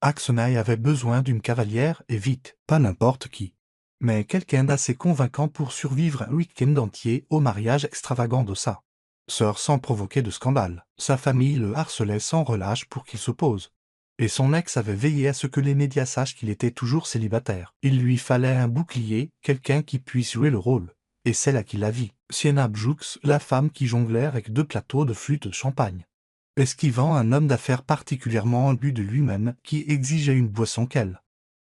Aksenai avait besoin d'une cavalière et vite, pas n'importe qui. Mais quelqu'un d'assez convaincant pour survivre un week-end entier au mariage extravagant de sa sœur sans provoquer de scandale. Sa famille le harcelait sans relâche pour qu'il s'oppose. Et son ex avait veillé à ce que les médias sachent qu'il était toujours célibataire. Il lui fallait un bouclier, quelqu'un qui puisse jouer le rôle. Et c'est là qu'il la vit. Sienna Bjoux, la femme qui jonglait avec 2 plateaux de flûte de champagne. Esquivant un homme d'affaires particulièrement imbu de lui-même qui exigeait une boisson qu'elle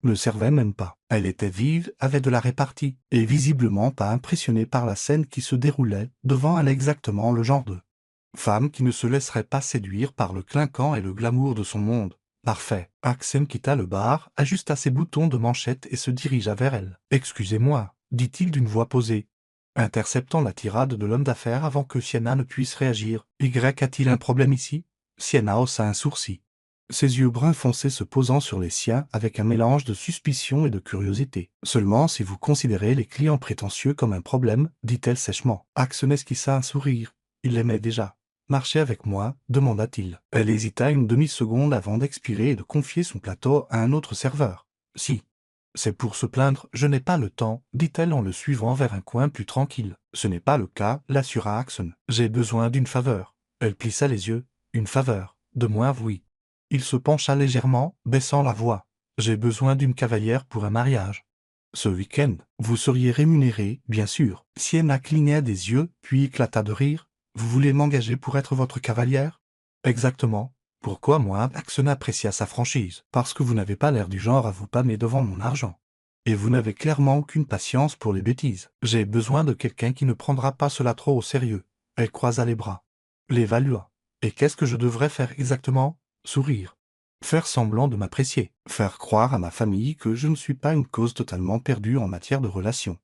ne servait même pas. Elle était vive, avait de la répartie, et visiblement pas impressionnée par la scène qui se déroulait devant elle, exactement le genre de femme qui ne se laisserait pas séduire par le clinquant et le glamour de son monde. Parfait. Aksen quitta le bar, ajusta ses boutons de manchette et se dirigea vers elle. « Excusez-moi, dit-il d'une voix posée, interceptant la tirade de l'homme d'affaires avant que Sienna ne puisse réagir. « Y a-t-il un problème ici ?» Sienna haussa un sourcil, ses yeux bruns foncés se posant sur les siens avec un mélange de suspicion et de curiosité. « Seulement si vous considérez les clients prétentieux comme un problème, dit-elle sèchement. » Aksen esquissa un sourire. Il l'aimait déjà. « Marchez avec moi ?» demanda-t-il. Elle hésita une demi-seconde avant d'expirer et de confier son plateau à un autre serveur. « Si c'est pour se plaindre, je n'ai pas le temps, dit-elle en le suivant vers un coin plus tranquille. « Ce n'est pas le cas, l'assura Aksen. J'ai besoin d'une faveur. » Elle plissa les yeux. « Une faveur. De moi, oui. » Il se pencha légèrement, baissant la voix. « J'ai besoin d'une cavalière pour un mariage. Ce week-end, vous seriez rémunéré, bien sûr. » Sienna cligna des yeux, puis éclata de rire. « Vous voulez m'engager pour être votre cavalière ?»« Exactement. » Pourquoi moi? Aksen apprécia sa franchise. « Parce que vous n'avez pas l'air du genre à vous pâmer devant mon argent. Et vous n'avez clairement aucune patience pour les bêtises. J'ai besoin de quelqu'un qui ne prendra pas cela trop au sérieux. » Elle croisa les bras. L'évalua. « Et qu'est-ce que je devrais faire exactement ?» Sourire. Faire semblant de m'apprécier. Faire croire à ma famille que je ne suis pas une cause totalement perdue en matière de relations.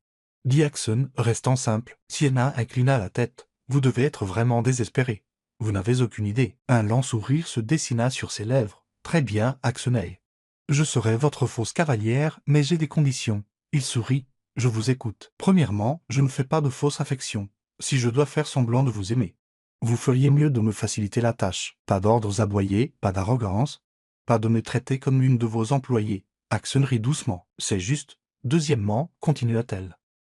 Dit Aksen, restant simple. Sienna inclina la tête. Vous devez être vraiment désespéré. Vous n'avez aucune idée. Un lent sourire se dessina sur ses lèvres. Très bien, Aksenai. Je serai votre fausse cavalière, mais j'ai des conditions. Il sourit. Je vous écoute. Premièrement, je ne fais pas de fausse affection. Si je dois faire semblant de vous aimer, vous feriez mieux de me faciliter la tâche. Pas d'ordres aboyés, pas d'arrogance, pas de me traiter comme une de vos employées. Aksen rit doucement. C'est juste. Deuxièmement, continua-t-elle.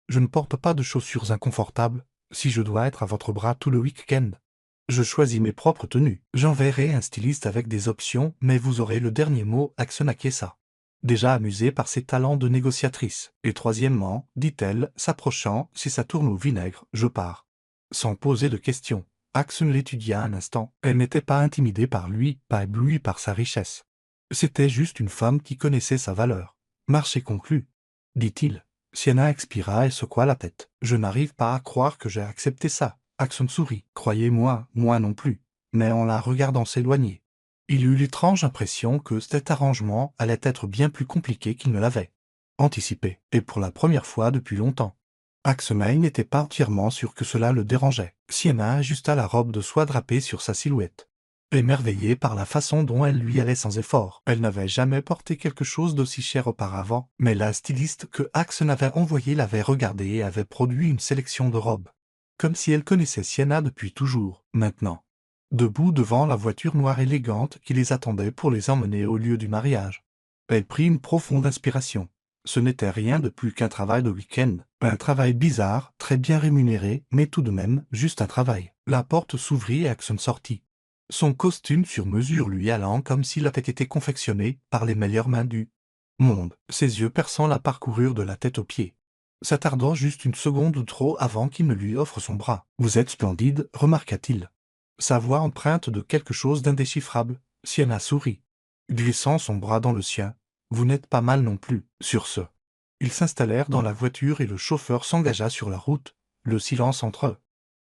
Je ne porte pas de chaussures inconfortables, si je dois être à votre bras tout le week-end. Je choisis mes propres tenues. J'enverrai un styliste avec des options, mais vous aurez le dernier mot. Aksen acquiesça, déjà amusée par ses talents de négociatrice. Et troisièmement, dit-elle, s'approchant, si ça tourne au vinaigre, je pars. Sans poser de questions. Aksen l'étudia un instant. Elle n'était pas intimidée par lui, pas éblouie par sa richesse. C'était juste une femme qui connaissait sa valeur. Marché conclu, dit-il. Sienna expira et secoua la tête. Je n'arrive pas à croire que j'ai accepté ça. Aksen sourit. Croyez-moi, moi non plus. Mais en la regardant s'éloigner, il eut l'étrange impression que cet arrangement allait être bien plus compliqué qu'il ne l'avait anticipé, et pour la première fois depuis longtemps. Aksenai n'était pas entièrement sûr que cela le dérangeait. Sienna ajusta la robe de soie drapée sur sa silhouette, émerveillée par la façon dont elle lui allait sans effort. Elle n'avait jamais porté quelque chose d'aussi cher auparavant, mais la styliste que Aksen avait envoyée l'avait regardée et avait produit une sélection de robes. Comme si elle connaissait Sienna depuis toujours. Maintenant, debout devant la voiture noire élégante qui les attendait pour les emmener au lieu du mariage, elle prit une profonde inspiration. Ce n'était rien de plus qu'un travail de week-end. Un travail bizarre, très bien rémunéré, mais tout de même, juste un travail. La porte s'ouvrit et Aksen sortit. Son costume sur mesure lui allant comme s'il avait été confectionné par les meilleures mains du monde. Ses yeux perçants la parcoururent de la tête aux pieds, s'attardant juste une seconde ou trop avant qu'il ne lui offre son bras. « Vous êtes splendide, remarqua-t-il. Sa voix empreinte de quelque chose d'indéchiffrable. Sienna sourit, glissant son bras dans le sien. « Vous n'êtes pas mal non plus. » Sur ce, ils s'installèrent dans la voiture et le chauffeur s'engagea sur la route. Le silence entre eux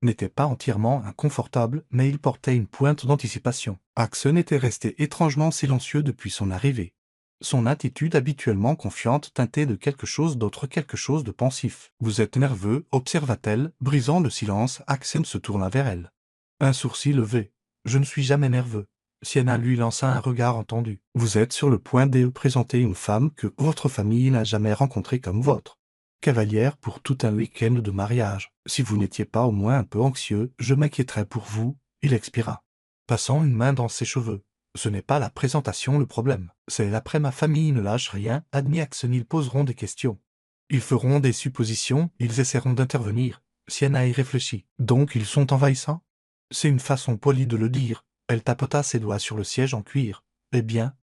n'était pas entièrement inconfortable, mais il portait une pointe d'anticipation. Aksen était resté étrangement silencieux depuis son arrivée. Son attitude habituellement confiante teintait de quelque chose d'autre, quelque chose de pensif. « Vous êtes nerveux ?» observa-t-elle, brisant le silence. Aksen se tourna vers elle, un sourcil levé. « Je ne suis jamais nerveux. » Sienna lui lança un regard entendu. « Vous êtes sur le point de présenter une femme que votre famille n'a jamais rencontrée comme votre cavalière pour tout un week-end de mariage. Si vous n'étiez pas au moins un peu anxieux, je m'inquiéterais pour vous. » Il expira, passant une main dans ses cheveux. Ce n'est pas la présentation le problème, c'est l'après ma famille ne lâche rien, admis Axon, ils poseront des questions. Ils feront des suppositions, ils essaieront d'intervenir. Sienna y réfléchit. Donc ils sont envahissants? C'est une façon polie de le dire. Elle tapota ses doigts sur le siège en cuir. Eh bien,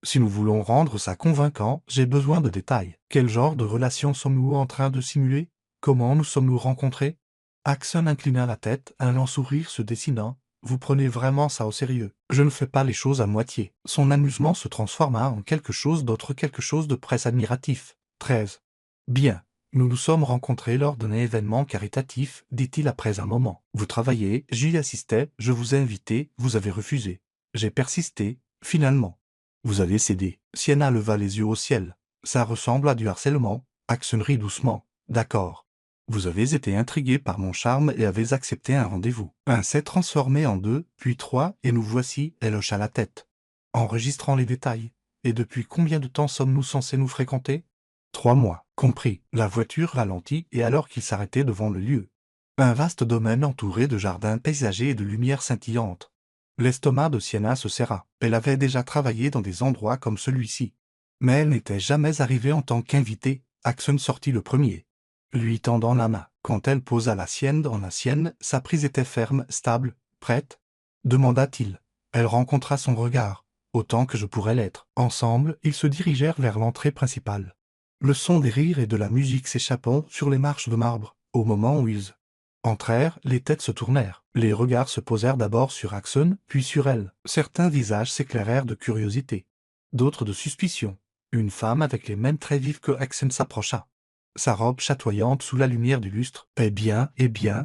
si nous voulons rendre ça convaincant, j'ai besoin de détails. Quel genre de relation sommes-nous en train de simuler? Comment nous sommes-nous rencontrés? Axon inclina la tête, un lent sourire se dessinant. Vous prenez vraiment ça au sérieux. Je ne fais pas les choses à moitié. Son amusement se transforma en quelque chose d'autre, quelque chose de presque admiratif. 13. Bien. Nous nous sommes rencontrés lors d'un événement caritatif, dit-il après un moment. Vous travaillez, j'y assistais, je vous ai invité, vous avez refusé. J'ai persisté, finalement. Vous avez cédé. Sienna leva les yeux au ciel. Ça ressemble à du harcèlement. Axon rit doucement. D'accord. Vous avez été intrigué par mon charme et avez accepté un rendez-vous. Un s'est transformé en 2, puis 3, et nous voici, elle hocha la tête. Enregistrant les détails. Et depuis combien de temps sommes-nous censés nous fréquenter? 3 mois, compris. La voiture ralentit et alors qu'il s'arrêtait devant le lieu. Un vaste domaine entouré de jardins paysagers et de lumières scintillantes. L'estomac de Sienna se serra. Elle avait déjà travaillé dans des endroits comme celui-ci. Mais elle n'était jamais arrivée en tant qu'invitée. Axon sortit le premier, lui tendant la main. Quand elle posa la sienne dans la sienne, sa prise était ferme, stable, prête? Demanda-t-il. Elle rencontra son regard, autant que je pourrais l'être. Ensemble, ils se dirigèrent vers l'entrée principale. Le son des rires et de la musique s'échappant sur les marches de marbre. Au moment où ils entrèrent, les têtes se tournèrent. Les regards se posèrent d'abord sur Axon, puis sur elle. Certains visages s'éclairèrent de curiosité, d'autres de suspicion. Une femme avec les mêmes traits vifs que Axon s'approcha. Sa robe chatoyante sous la lumière du lustre. Eh bien,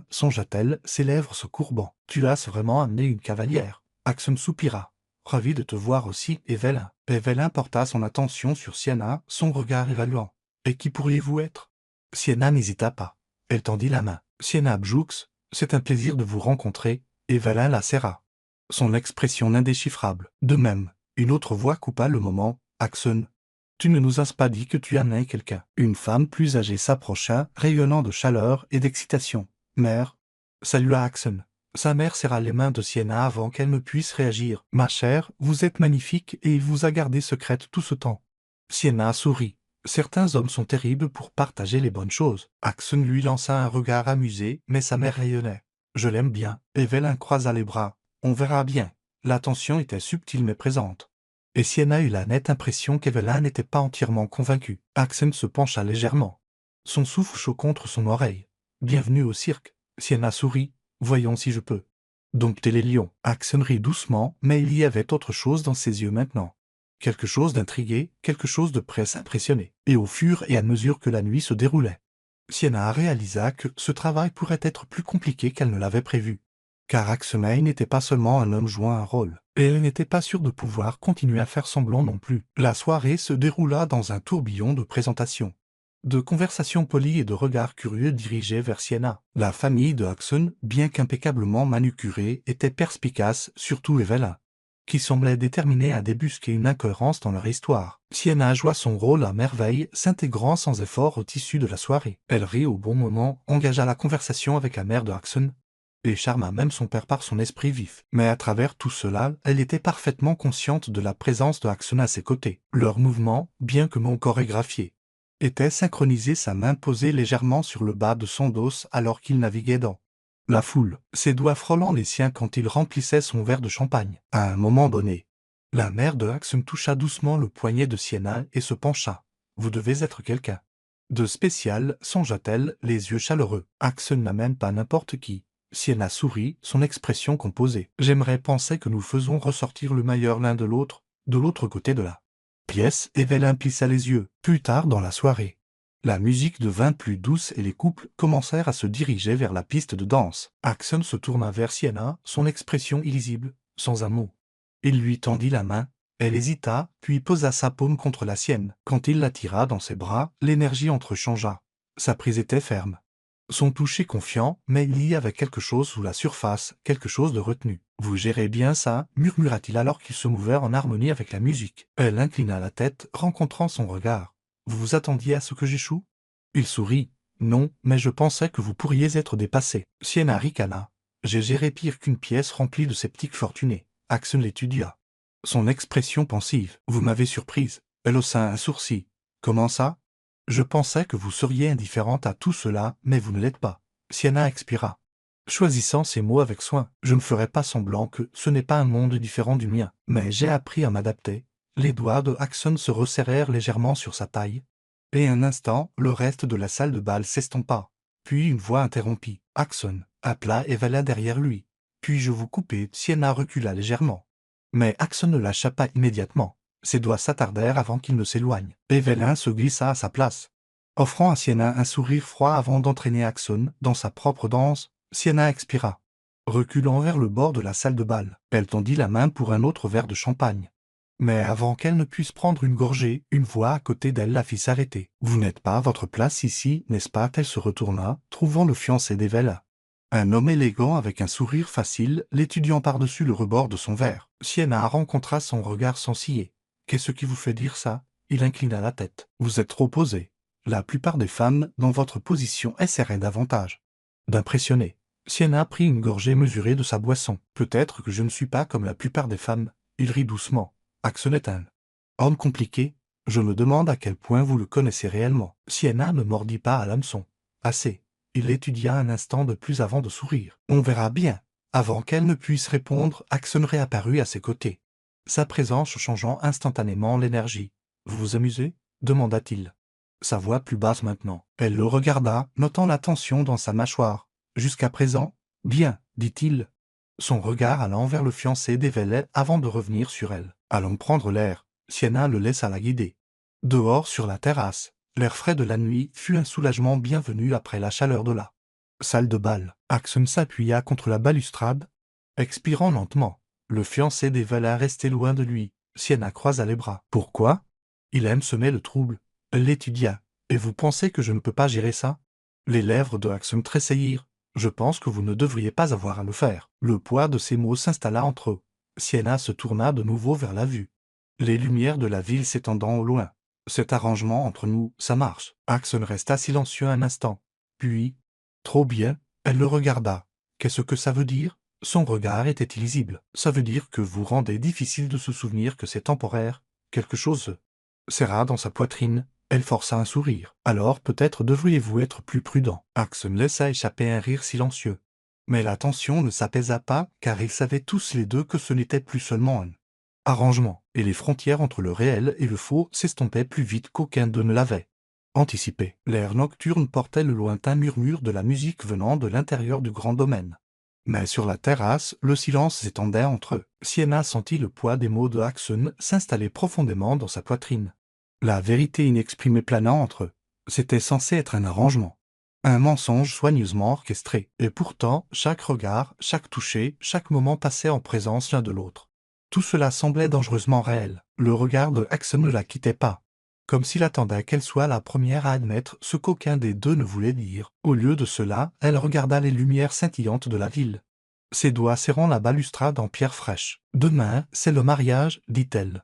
songea-t-elle, ses lèvres se courbant. Tu as vraiment amené une cavalière. Axon soupira. Ravi de te voir aussi, Evelyn. Evelyn porta son attention sur Sienna, son regard évaluant. Et qui pourriez-vous être? Sienna n'hésita pas. Elle tendit la main. Sienna Bjoux, c'est un plaisir de vous rencontrer. Evelyn la serra. Son expression indéchiffrable. De même, une autre voix coupa le moment. Axon. Tu ne nous as pas dit que tu amenais quelqu'un. Une femme plus âgée s'approcha, rayonnant de chaleur et d'excitation. Mère. Salua Axon. Sa mère serra les mains de Sienna avant qu'elle ne puisse réagir. Ma chère, vous êtes magnifique et il vous a gardé secrète tout ce temps. Sienna sourit. Certains hommes sont terribles pour partager les bonnes choses. Axon lui lança un regard amusé, mais sa mère rayonnait. Je l'aime bien. Evelyn croisa les bras. On verra bien. L'attention était subtile mais présente. Et Sienna eut la nette impression qu'Evelyn n'était pas entièrement convaincue. Axon se pencha légèrement. Son souffle chaud contre son oreille. Bienvenue au cirque. Sienna sourit. Voyons si je peux dompter les lions. Axon rit doucement, mais il y avait autre chose dans ses yeux maintenant. Quelque chose d'intrigué, quelque chose de presque impressionné. Et au fur et à mesure que la nuit se déroulait, Sienna réalisa que ce travail pourrait être plus compliqué qu'elle ne l'avait prévu. Car Axon n'était pas seulement un homme jouant un rôle, et elle n'était pas sûre de pouvoir continuer à faire semblant non plus. La soirée se déroula dans un tourbillon de présentations, de conversations polies et de regards curieux dirigés vers Sienna. La famille de Axon, bien qu'impeccablement manucurée, était perspicace, surtout Evelyn, qui semblait déterminée à débusquer une incohérence dans leur histoire. Sienna joua son rôle à merveille, s'intégrant sans effort au tissu de la soirée. Elle rit au bon moment, engagea la conversation avec la mère de Axon, et charma même son père par son esprit vif. Mais à travers tout cela, elle était parfaitement consciente de la présence de Axon à ses côtés. Leurs mouvements, bien que non chorégraphiés, étaient synchronisés, sa main posée légèrement sur le bas de son dos alors qu'il naviguait dans la foule, ses doigts frôlant les siens quand il remplissait son verre de champagne. À un moment donné, la mère de Axon toucha doucement le poignet de Sienna et se pencha. Vous devez être quelqu'un de spécial, songea-t-elle, les yeux chaleureux. Axon n'amène pas n'importe qui. Sienna sourit, son expression composée. J'aimerais penser que nous faisons ressortir le meilleur l'un de l'autre côté de la pièce. Evelyn plissa les yeux. Plus tard dans la soirée, la musique devint plus douce et les couples commencèrent à se diriger vers la piste de danse. Axon se tourna vers Sienna, son expression illisible, sans un mot. Il lui tendit la main. Elle hésita, puis posa sa paume contre la sienne. Quand il la tira dans ses bras, l'énergie entrechangea. Sa prise était ferme. Son toucher confiant, mais il y avait quelque chose sous la surface, quelque chose de retenu. Vous gérez bien ça, murmura-t-il alors qu'ils se mouvèrent en harmonie avec la musique. Elle inclina la tête, rencontrant son regard. Vous vous attendiez à ce que j'échoue? Il sourit. Non, mais je pensais que vous pourriez être dépassé. Sienna ricana. J'ai géré pire qu'une pièce remplie de sceptiques fortunés. Axon l'étudia. Son expression pensive. Vous m'avez surprise. Elle haussa un sourcil. Comment ça? Je pensais que vous seriez indifférente à tout cela, mais vous ne l'êtes pas. Sienna expira. Choisissant ses mots avec soin, je ne ferai pas semblant que ce n'est pas un monde différent du mien, mais j'ai appris à m'adapter. Les doigts de Axon se resserrèrent légèrement sur sa taille, et un instant, le reste de la salle de bal s'estompa. Puis une voix interrompit. Axon appela Evelyn derrière lui. Puis-je vous couper? Sienna recula légèrement. Mais Axon ne lâcha pas immédiatement. Ses doigts s'attardèrent avant qu'il ne s'éloigne. Evelyn se glissa à sa place, offrant à Sienna un sourire froid avant d'entraîner Axon dans sa propre danse. Sienna expira. Reculant vers le bord de la salle de bal, elle tendit la main pour un autre verre de champagne. Mais avant qu'elle ne puisse prendre une gorgée, une voix à côté d'elle la fit s'arrêter. « Vous n'êtes pas à votre place ici, n'est-ce pas ?» Elle se retourna, trouvant le fiancé d'Evelyn. Un homme élégant avec un sourire facile, l'étudiant par-dessus le rebord de son verre. Sienna rencontra son regard sans ciller. « Qu'est-ce qui vous fait dire ça ?» Il inclina la tête. « Vous êtes trop posé. La plupart des femmes, dans votre position, essaieraient davantage d'impressionner. » Sienna prit une gorgée mesurée de sa boisson. « Peut-être que je ne suis pas comme la plupart des femmes. » Il rit doucement. « Axon est un homme compliqué. Je me demande à quel point vous le connaissez réellement. » Sienna ne mordit pas à l'hameçon. « Assez. » Il l'étudia un instant de plus avant de sourire. « On verra bien. » Avant qu'elle ne puisse répondre, Axon réapparut à ses côtés, sa présence changeant instantanément l'énergie. « Vous vous amusez ?» demanda-t-il. Sa voix plus basse maintenant. Elle le regarda, notant la tension dans sa mâchoire. « Jusqu'à présent, bien, dit-il. » Son regard allant vers le fiancé d'Evelyn avant de revenir sur elle. « Allons prendre l'air. » Sienna le laissa la guider. Dehors sur la terrasse, l'air frais de la nuit fut un soulagement bienvenu après la chaleur de la salle de bal. Axon s'appuya contre la balustrade, expirant lentement. Le fiancé d'Evelyn restait loin de lui. Sienna croisa les bras. « Pourquoi ?» Il aime semer le trouble. Elle l'étudia. « Et vous pensez que je ne peux pas gérer ça ?» Les lèvres de Axon tressaillirent. « Je pense que vous ne devriez pas avoir à le faire. » Le poids de ces mots s'installa entre eux. Sienna se tourna de nouveau vers la vue, les lumières de la ville s'étendant au loin. « Cet arrangement entre nous, ça marche. » Axon resta silencieux un instant. Puis, « Trop bien. » Elle le regarda. « Qu'est-ce que ça veut dire ?» Son regard était illisible. « Ça veut dire que vous rendez difficile de se souvenir que c'est temporaire. Quelque chose serra dans sa poitrine. Elle força un sourire. « Alors peut-être devriez-vous être plus prudent. » Axon laissa échapper un rire silencieux. Mais la tension ne s'apaisa pas, car ils savaient tous les deux que ce n'était plus seulement un arrangement, et les frontières entre le réel et le faux s'estompaient plus vite qu'aucun d'eux ne l'avait anticipé. L'air nocturne portait le lointain murmure de la musique venant de l'intérieur du grand domaine. Mais sur la terrasse, le silence s'étendait entre eux. Sienna sentit le poids des mots de Axon s'installer profondément dans sa poitrine. La vérité inexprimée planant entre eux. C'était censé être un arrangement. Un mensonge soigneusement orchestré. Et pourtant, chaque regard, chaque toucher, chaque moment passait en présence l'un de l'autre. Tout cela semblait dangereusement réel. Le regard de Axon ne la quittait pas, comme s'il attendait qu'elle soit la première à admettre ce qu'aucun des deux ne voulait dire. Au lieu de cela, elle regarda les lumières scintillantes de la ville, ses doigts serrant la balustrade en pierre fraîche. « Demain, c'est le mariage, dit-elle. »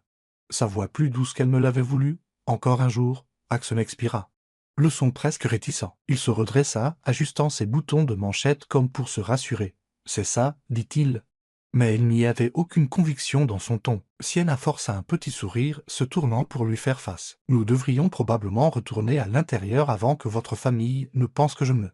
Sa voix plus douce qu'elle ne l'avait voulu. Encore un jour, Axon expira. Le son presque réticent. Il se redressa, ajustant ses boutons de manchette comme pour se rassurer. « C'est ça, dit-il. » Mais il n'y avait aucune conviction dans son ton. Sienna força un petit sourire, se tournant pour lui faire face. « Nous devrions probablement retourner à l'intérieur avant que votre famille ne pense que je me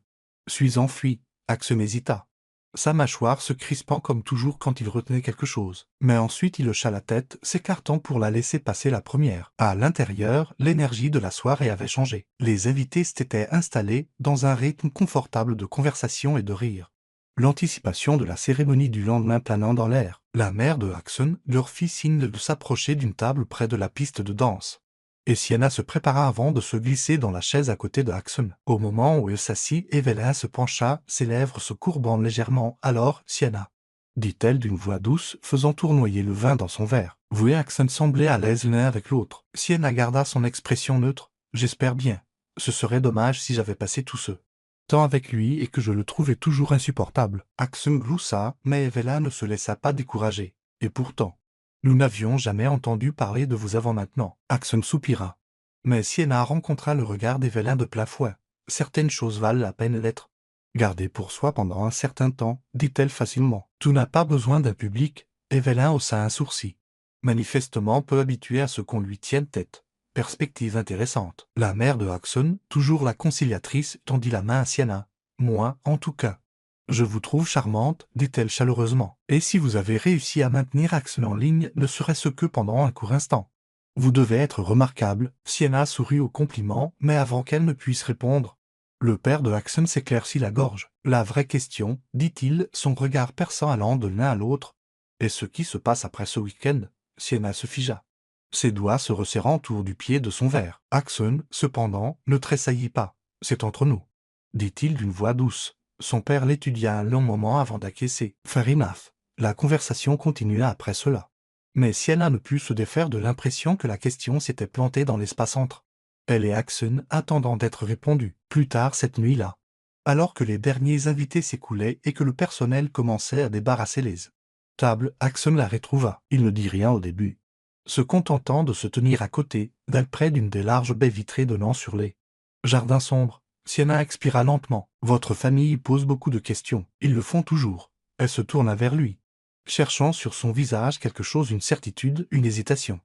suis enfui. » Axon hésita, sa mâchoire se crispant comme toujours quand il retenait quelque chose. Mais ensuite il hocha la tête, s'écartant pour la laisser passer la première. À l'intérieur, l'énergie de la soirée avait changé. Les invités s'étaient installés dans un rythme confortable de conversation et de rire. L'anticipation de la cérémonie du lendemain planant dans l'air. La mère de Axon leur fit signe de s'approcher d'une table près de la piste de danse. Et Sienna se prépara avant de se glisser dans la chaise à côté de Axon. Au moment où elle s'assit, Evelyn se pencha, ses lèvres se courbant légèrement. « Alors, Sienna, » dit-elle d'une voix douce, faisant tournoyer le vin dans son verre. Vous et Axon semblaient à l'aise l'un avec l'autre. Sienna garda son expression neutre. « J'espère bien. Ce serait dommage si j'avais passé tout ce temps avec lui et que je le trouvais toujours insupportable. » Axon gloussa, mais Evelyn ne se laissa pas décourager. Et pourtant, nous n'avions jamais entendu parler de vous avant maintenant. Axon soupira. Mais Sienna rencontra le regard d'Evelyn de plein fouet. Certaines choses valent la peine d'être gardées pour soi pendant un certain temps, dit-elle facilement. Tout n'a pas besoin d'un public. Evelyn haussa un sourcil. Manifestement peu habituée à ce qu'on lui tienne tête. Perspective intéressante. La mère de Axon, toujours la conciliatrice, tendit la main à Sienna. Moi, en tout cas. Je vous trouve charmante, dit-elle chaleureusement. Et si vous avez réussi à maintenir Axon en ligne, ne serait-ce que pendant un court instant. Vous devez être remarquable. Sienna sourit au compliment, mais avant qu'elle ne puisse répondre. Le père de Axon s'éclaircit la gorge. La vraie question, dit-il, son regard perçant allant de l'un à l'autre. Et ce qui se passe après ce week-end? Sienna se figea. Ses doigts se resserrant autour du pied de son verre. Axon, cependant, ne tressaillit pas. C'est entre nous, dit-il d'une voix douce. Son père l'étudia un long moment avant d'acquiescer. Fair enough. La conversation continua après cela. Mais Sienna ne put se défaire de l'impression que la question s'était plantée dans l'espace entre elle et Axon, attendant d'être répondue. Plus tard cette nuit-là, alors que les derniers invités s'écoulaient et que le personnel commençait à débarrasser les tables, Axon la retrouva. Il ne dit rien au début, se contentant de se tenir à côté, d'elle près d'une des larges baies vitrées donnant sur les jardins sombres. Sienna expira lentement. Votre famille pose beaucoup de questions. Ils le font toujours. Elle se tourna vers lui, cherchant sur son visage quelque chose, une certitude, une hésitation.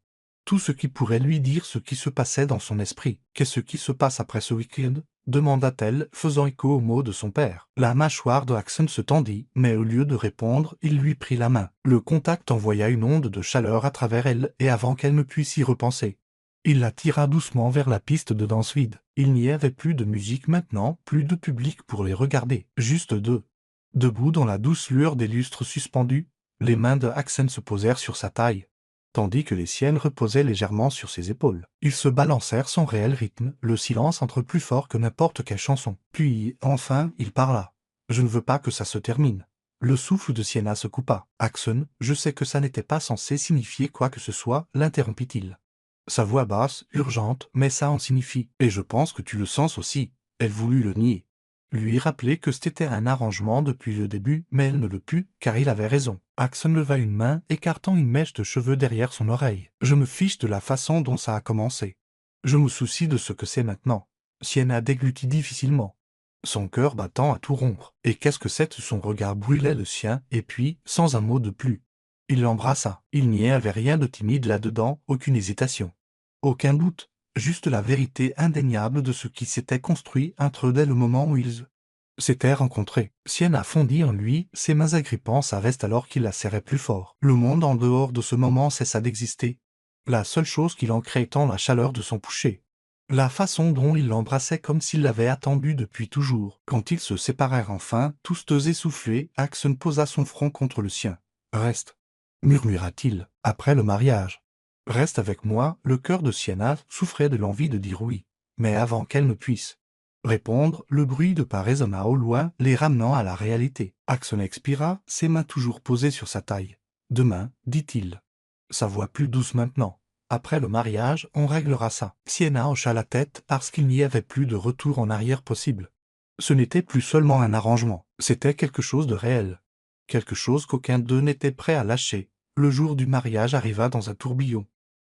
Tout ce qui pourrait lui dire ce qui se passait dans son esprit. Qu'est-ce qui se passe après ce week-end? Demanda-t-elle, faisant écho aux mots de son père. La mâchoire de Axon se tendit, mais au lieu de répondre, il lui prit la main. Le contact envoya une onde de chaleur à travers elle, et avant qu'elle ne puisse y repenser, il la tira doucement vers la piste de danse vide. Il n'y avait plus de musique maintenant, plus de public pour les regarder, juste deux. Debout dans la douce lueur des lustres suspendus, les mains de Axon se posèrent sur sa taille, tandis que les siennes reposaient légèrement sur ses épaules. Ils se balancèrent sans réel rythme, le silence entre plus fort que n'importe quelle chanson. Puis, enfin, il parla. « Je ne veux pas que ça se termine. » Le souffle de Sienna se coupa. « Axon, je sais que ça n'était pas censé signifier quoi que ce soit, » l'interrompit-il. Sa voix basse, urgente, mais ça en signifie. « Et je pense que tu le sens aussi. » Elle voulut le nier, lui rappeler que c'était un arrangement depuis le début, mais elle ne le put, car il avait raison. Axon leva une main, écartant une mèche de cheveux derrière son oreille. « Je me fiche de la façon dont ça a commencé. Je me soucie de ce que c'est maintenant. » Sienna déglutit difficilement, son cœur battant à tout rompre. Et qu'est-ce que c'est? Son regard brûlait le sien, et puis, sans un mot de plus, il l'embrassa. Il n'y avait rien de timide là-dedans, aucune hésitation, aucun doute. Juste la vérité indéniable de ce qui s'était construit entre eux dès le moment où ils s'étaient rencontrés. Sienna fondit en lui, ses mains agrippant sa veste alors qu'il la serrait plus fort. Le monde en dehors de ce moment cessa d'exister. La seule chose qui l'ancrait étant la chaleur de son toucher. La façon dont il l'embrassait comme s'il l'avait attendu depuis toujours. Quand ils se séparèrent enfin, tous deux essoufflés, Axon posa son front contre le sien. « Reste, » murmura-t-il, « après le mariage. Reste avec moi. » Le cœur de Sienna souffrait de l'envie de dire oui, mais avant qu'elle ne puisse répondre, le bruit de pas résonna au loin, les ramenant à la réalité. Axon expira, ses mains toujours posées sur sa taille. « Demain, » dit-il, sa voix plus douce maintenant. « Après le mariage, on réglera ça. » Sienna hocha la tête parce qu'il n'y avait plus de retour en arrière possible. Ce n'était plus seulement un arrangement, c'était quelque chose de réel. Quelque chose qu'aucun d'eux n'était prêt à lâcher. Le jour du mariage arriva dans un tourbillon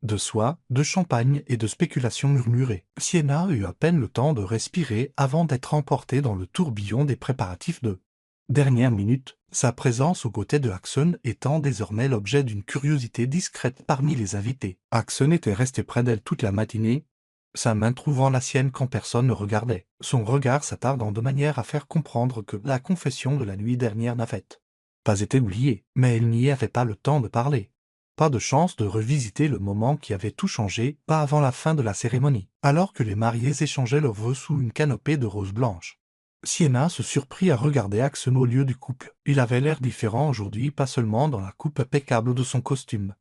de soie, de champagne et de spéculations murmurées. Sienna eut à peine le temps de respirer avant d'être emportée dans le tourbillon des préparatifs de dernière minute, sa présence aux côtés de Axon étant désormais l'objet d'une curiosité discrète parmi les invités. Axon était resté près d'elle toute la matinée, sa main trouvant la sienne quand personne ne regardait. Son regard s'attardant de manière à faire comprendre que la confession de la nuit dernière n'avait pas été oubliée, mais il n'y avait pas le temps de parler. Pas de chance de revisiter le moment qui avait tout changé, pas avant la fin de la cérémonie, alors que les mariés échangeaient leurs vœux sous une canopée de roses blanches. Sienna se surprit à regarder Axon au lieu du couple. Il avait l'air différent aujourd'hui, pas seulement dans la coupe impeccable de son costume,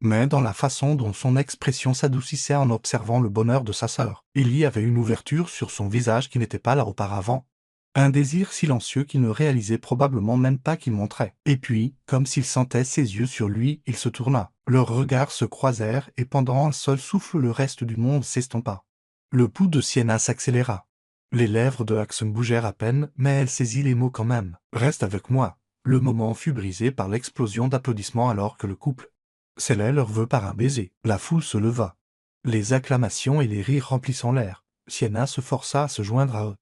mais dans la façon dont son expression s'adoucissait en observant le bonheur de sa sœur. Il y avait une ouverture sur son visage qui n'était pas là auparavant. Un désir silencieux qu'il ne réalisait probablement même pas qu'il montrait. Et puis, comme s'il sentait ses yeux sur lui, il se tourna. Leurs regards se croisèrent et pendant un seul souffle le reste du monde s'estompa. Le pouls de Sienna s'accéléra. Les lèvres de Axon bougèrent à peine, mais elle saisit les mots quand même. « Reste avec moi ». Le moment fut brisé par l'explosion d'applaudissements alors que le couple scellait leurs vœux par un baiser. La foule se leva, les acclamations et les rires remplissant l'air. Sienna se força à se joindre à eux,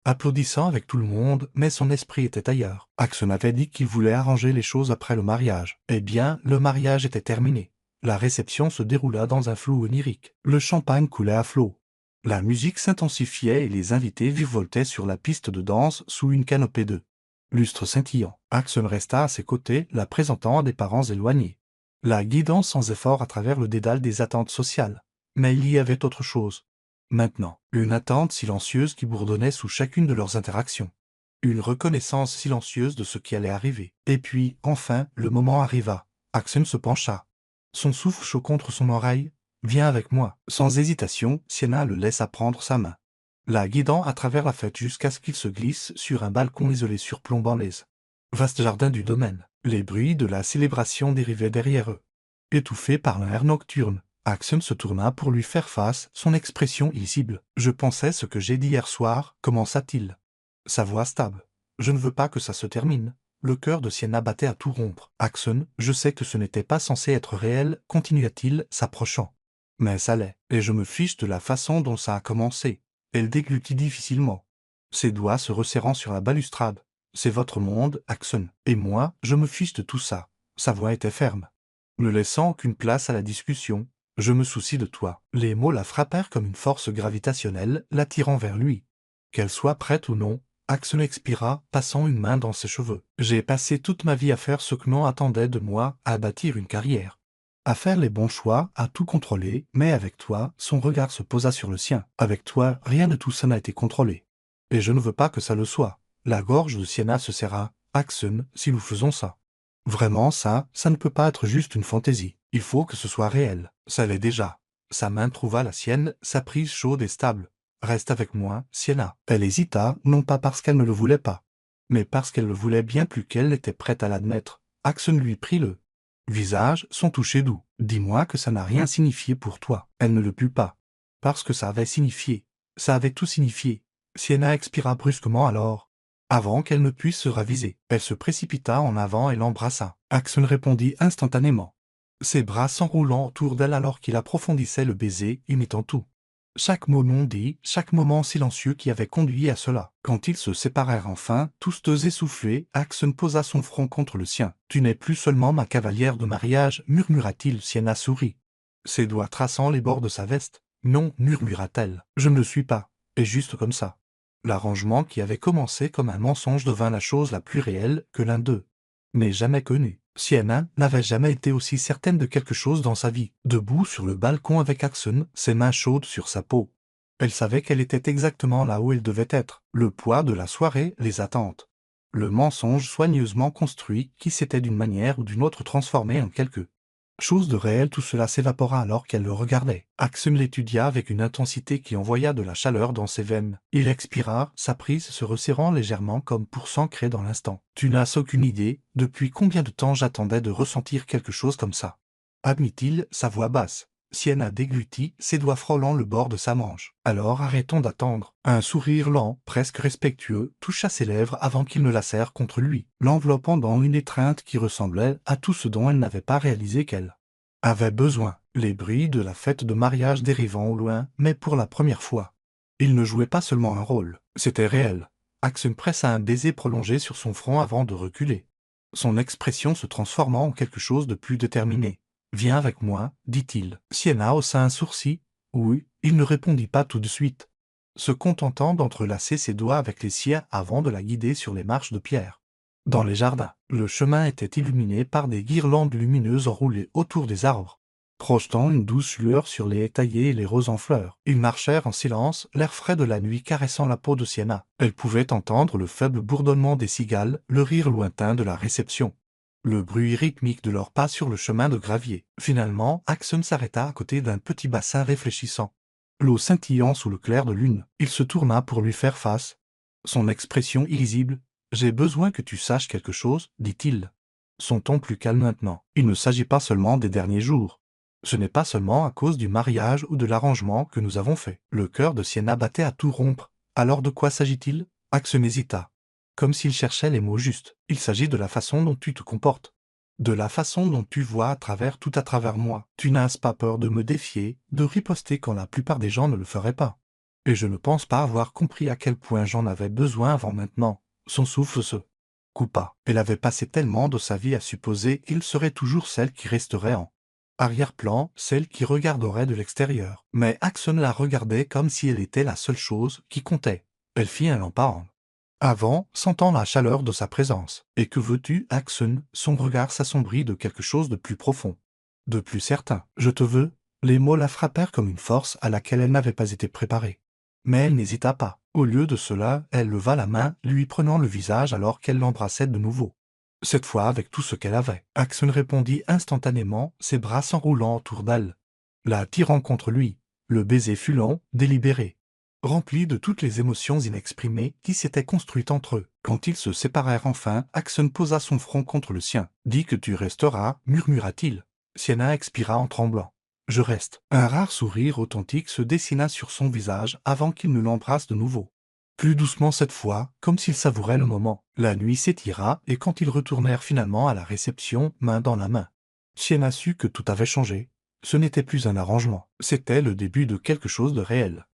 applaudissant avec tout le monde, mais son esprit était ailleurs. Axon avait dit qu'il voulait arranger les choses après le mariage. Eh bien, le mariage était terminé. La réception se déroula dans un flou onirique. Le champagne coulait à flot. La musique s'intensifiait et les invités virevoltaient sur la piste de danse sous une canopée de lustres scintillants. Axon resta à ses côtés, la présentant à des parents éloignés, la guidant sans effort à travers le dédale des attentes sociales. Mais il y avait autre chose. Maintenant, une attente silencieuse qui bourdonnait sous chacune de leurs interactions. Une reconnaissance silencieuse de ce qui allait arriver. Et puis, enfin, le moment arriva. Axon se pencha. Son souffle chaud contre son oreille. « Viens avec moi. » Sans hésitation, Sienna le laissa prendre sa main, la guidant à travers la fête jusqu'à ce qu'il se glisse sur un balcon isolé surplombant les vastes jardins du domaine. Les bruits de la célébration dérivaient derrière eux. Étouffé par un air nocturne, Axon se tourna pour lui faire face, son expression illisible. « Je pensais ce que j'ai dit hier soir, » commença-t-il. Sa voix stable. « Je ne veux pas que ça se termine. » Le cœur de Sienna battait à tout rompre. « Axon, je sais que ce n'était pas censé être réel, » continua-t-il, s'approchant. « Mais ça l'est, et je me fiche de la façon dont ça a commencé. » Elle déglutit difficilement, ses doigts se resserrant sur la balustrade. « C'est votre monde, Axon. Et moi, je me fiche de tout ça. » Sa voix était ferme, ne laissant aucune place à la discussion. « Je me soucie de toi. » Les mots la frappèrent comme une force gravitationnelle, l'attirant vers lui. Qu'elle soit prête ou non, Axon expira, passant une main dans ses cheveux. « J'ai passé toute ma vie à faire ce que l'on attendait de moi, à bâtir une carrière, à faire les bons choix, à tout contrôler, mais avec toi, » son regard se posa sur le sien. « Avec toi, rien de tout ça n'a été contrôlé. Et je ne veux pas que ça le soit. » La gorge de Sienna se serra. « Axon, si nous faisons ça. Vraiment ça ne peut pas être juste une fantaisie. Il faut que ce soit réel. Ça l'est déjà. » Sa main trouva la sienne, sa prise chaude et stable. « Reste avec moi, Sienna. » Elle hésita, non pas parce qu'elle ne le voulait pas, mais parce qu'elle le voulait bien plus qu'elle n'était prête à l'admettre. Axon lui prit le visage, son toucher doux. « Dis-moi que ça n'a rien signifié pour toi. » Elle ne le put pas. Parce que ça avait signifié. Ça avait tout signifié. Sienna expira brusquement alors, avant qu'elle ne puisse se raviser. Elle se précipita en avant et l'embrassa. Axon répondit instantanément, ses bras s'enroulant autour d'elle alors qu'il approfondissait le baiser, imitant tout. Chaque mot non dit, chaque moment silencieux qui avait conduit à cela. Quand ils se séparèrent enfin, tous deux essoufflés, Axon posa son front contre le sien. « Tu n'es plus seulement ma cavalière de mariage, » murmura-t-il. Sienna sourit, ses doigts traçant les bords de sa veste. « Non, » murmura-t-elle, « je ne le suis pas. Et juste comme ça. » L'arrangement qui avait commencé comme un mensonge devint la chose la plus réelle que l'un d'eux n'ait jamais connue. Sienna n'avait jamais été aussi certaine de quelque chose dans sa vie. Debout sur le balcon avec Axon, ses mains chaudes sur sa peau, elle savait qu'elle était exactement là où elle devait être. Le poids de la soirée, les attentes, le mensonge soigneusement construit qui s'était d'une manière ou d'une autre transformé en quelque chose de réel, tout cela s'évapora alors qu'elle le regardait. Axon l'étudia avec une intensité qui envoya de la chaleur dans ses veines. Il expira, sa prise se resserrant légèrement comme pour s'ancrer dans l'instant. « Tu n'as aucune idée, depuis combien de temps j'attendais de ressentir quelque chose comme ça. » admit-il, sa voix basse. Sienna déglutit, ses doigts frôlant le bord de sa manche. « Alors arrêtons d'attendre. » Un sourire lent, presque respectueux, toucha ses lèvres avant qu'il ne la serre contre lui, l'enveloppant dans une étreinte qui ressemblait à tout ce dont elle n'avait pas réalisé qu'elle avait besoin. Les bruits de la fête de mariage dérivant au loin, mais pour la première fois. Il ne jouait pas seulement un rôle, c'était réel. Axon pressa un baiser prolongé sur son front avant de reculer, son expression se transformant en quelque chose de plus déterminé. « Viens avec moi, » dit-il. Sienna haussa un sourcil. Oui, il ne répondit pas tout de suite, se contentant d'entrelacer ses doigts avec les siens avant de la guider sur les marches de pierre. Dans les jardins, le chemin était illuminé par des guirlandes lumineuses enroulées autour des arbres, projetant une douce lueur sur les haies taillées et les roses en fleurs. Ils marchèrent en silence, l'air frais de la nuit caressant la peau de Sienna. Elle pouvait entendre le faible bourdonnement des cigales, le rire lointain de la réception, le bruit rythmique de leurs pas sur le chemin de gravier. Finalement, Axon s'arrêta à côté d'un petit bassin réfléchissant, l'eau scintillant sous le clair de lune. Il se tourna pour lui faire face, son expression illisible. « J'ai besoin que tu saches quelque chose, » dit-il, son ton plus calme maintenant. « Il ne s'agit pas seulement des derniers jours. Ce n'est pas seulement à cause du mariage ou de l'arrangement que nous avons fait. » Le cœur de Sienna battait à tout rompre. « Alors de quoi s'agit-il » Axon hésita, comme s'il cherchait les mots justes. « Il s'agit de la façon dont tu te comportes, de la façon dont tu vois tout à travers moi. Tu n'as pas peur de me défier, de riposter quand la plupart des gens ne le feraient pas. Et je ne pense pas avoir compris à quel point j'en avais besoin avant maintenant. » Son souffle se coupa. Elle avait passé tellement de sa vie à supposer qu'il serait toujours celle qui resterait en Arrière-plan, celle qui regarderait de l'extérieur. Mais Axon la regardait comme si elle était la seule chose qui comptait. Elle fit un emparant. Avant, sentant la chaleur de sa présence. Et que veux-tu, Axon? Son regard s'assombrit de quelque chose de plus profond. De plus certain. Je te veux. Les mots la frappèrent comme une force à laquelle elle n'avait pas été préparée. Mais elle n'hésita pas. Au lieu de cela, elle leva la main, lui prenant le visage alors qu'elle l'embrassait de nouveau. Cette fois avec tout ce qu'elle avait. Axon répondit instantanément, ses bras s'enroulant autour d'elle. La attirant contre lui. Le baiser fut long, délibéré. Rempli de toutes les émotions inexprimées qui s'étaient construites entre eux. Quand ils se séparèrent enfin, Axon posa son front contre le sien. « Dis que tu resteras, murmura-t-il. Sienna expira en tremblant. « Je reste. » Un rare sourire authentique se dessina sur son visage avant qu'il ne l'embrasse de nouveau. Plus doucement cette fois, comme s'il savourait le moment. La nuit s'étira et quand ils retournèrent finalement à la réception, main dans la main, Sienna sut que tout avait changé. Ce n'était plus un arrangement, c'était le début de quelque chose de réel.